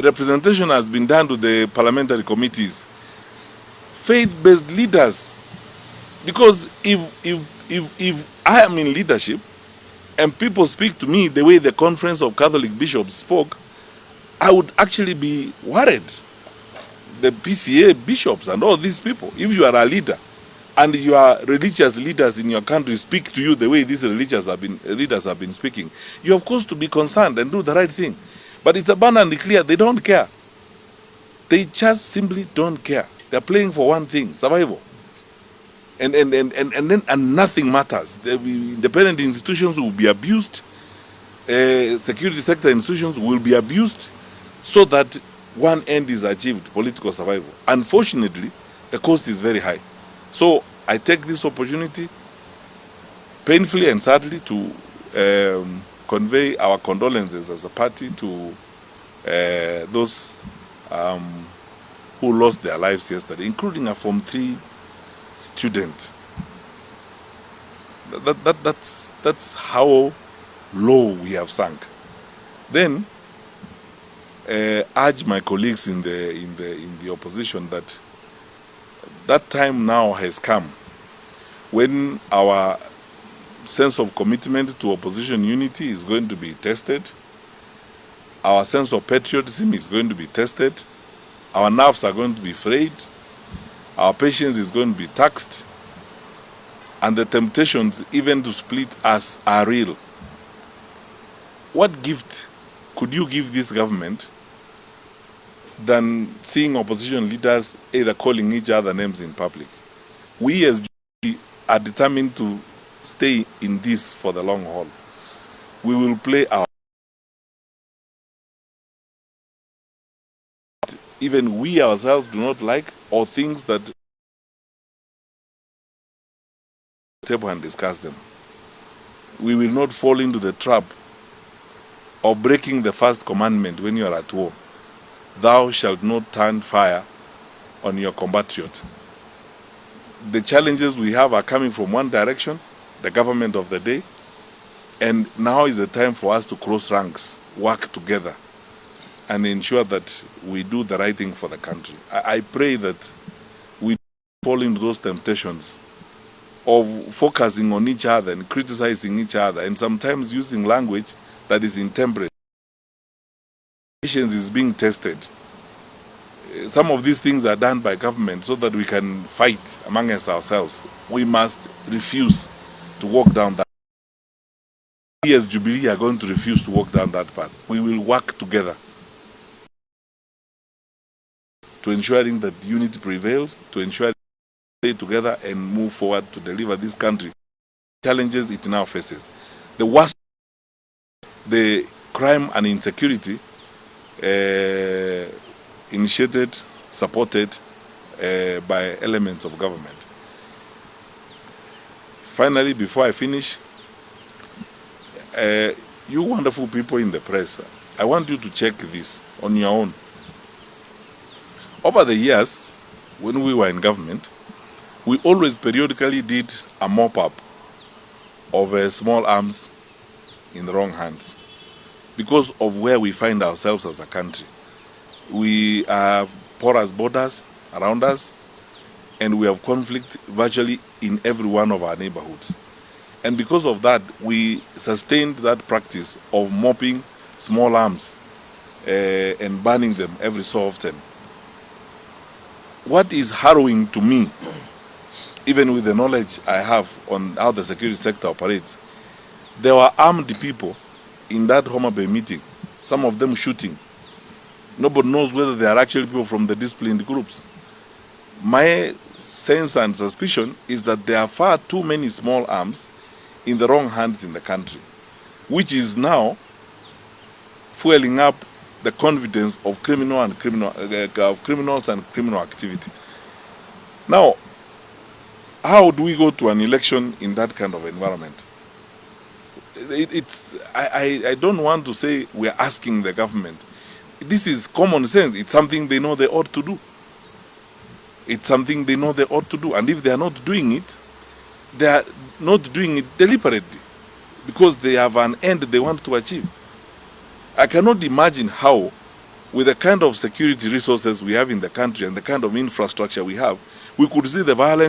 Representation has been done to the parliamentary committees, faith-based leaders. Because if I am in leadership and people speak to me the way the Conference of Catholic Bishops spoke, I would actually be worried. The PCA bishops and all these people, if you are a leader and your religious leaders in your country speak to you the way these leaders have been speaking, you of course to be concerned and do the right thing. But it's abundantly clear they don't care. They just simply don't care. They're playing for one thing: survival. And nothing matters. Independent institutions will be abused. Security sector institutions will be abused, so that one end is achieved: political survival. Unfortunately, the cost is very high. So I take this opportunity, painfully and sadly, to convey our condolences as a party to those who lost their lives yesterday, including a Form 3 student. That's how low we have sunk. Then urge my colleagues in the opposition that that time now has come when our sense of commitment to opposition unity is going to be tested. Our sense of patriotism is going to be tested. Our nerves are going to be frayed. Our patience is going to be taxed. And the temptations even to split us are real. What gift could you give this government than seeing opposition leaders either calling each other names in public? We as Jubilee are determined to stay in this for the long haul. We will play our even we ourselves do not like, or things that table and discuss them. We will not fall into the trap of breaking the first commandment when you are at war: thou shalt not turn fire on your compatriot. The challenges we have are coming from one direction, the government of the day, and now is the time for us to cross ranks, work together, and ensure that we do the right thing for the country. I pray that we fall into those temptations of focusing on each other and criticizing each other, and sometimes using language that is intemperate. Patience is being tested. Some of these things are done by government so that we can fight amongst ourselves. We must refuse to walk down that. We as Jubilee are going to refuse to walk down that path. We will work together to ensuring that unity prevails, to ensure stay together and move forward to deliver this country challenges it now faces. The worst, the crime and insecurity initiated, supported by elements of government. Finally, before I finish, you wonderful people in the press, I want you to check this on your own. Over the years, when we were in government, we always periodically did a mop-up of small arms in the wrong hands because of where we find ourselves as a country. We have porous borders around us, and we have conflict virtually in every one of our neighborhoods. And because of that, we sustained that practice of mopping small arms and burning them every so often. What is harrowing to me, even with the knowledge I have on how the security sector operates, there were armed people in that Homabay meeting, some of them shooting. Nobody knows whether they are actually people from the disciplined groups. My sense and suspicion is that there are far too many small arms in the wrong hands in the country, which is now fueling up the confidence of criminals and criminal activity. Now, how do we go to an election in that kind of environment? I don't want to say we're asking the government. This is common sense. It's something they know they ought to do. It's something they know they ought to do. And if they are not doing it, they are not doing it deliberately because they have an end they want to achieve. I cannot imagine how with the kind of security resources we have in the country and the kind of infrastructure we have, we could see the violence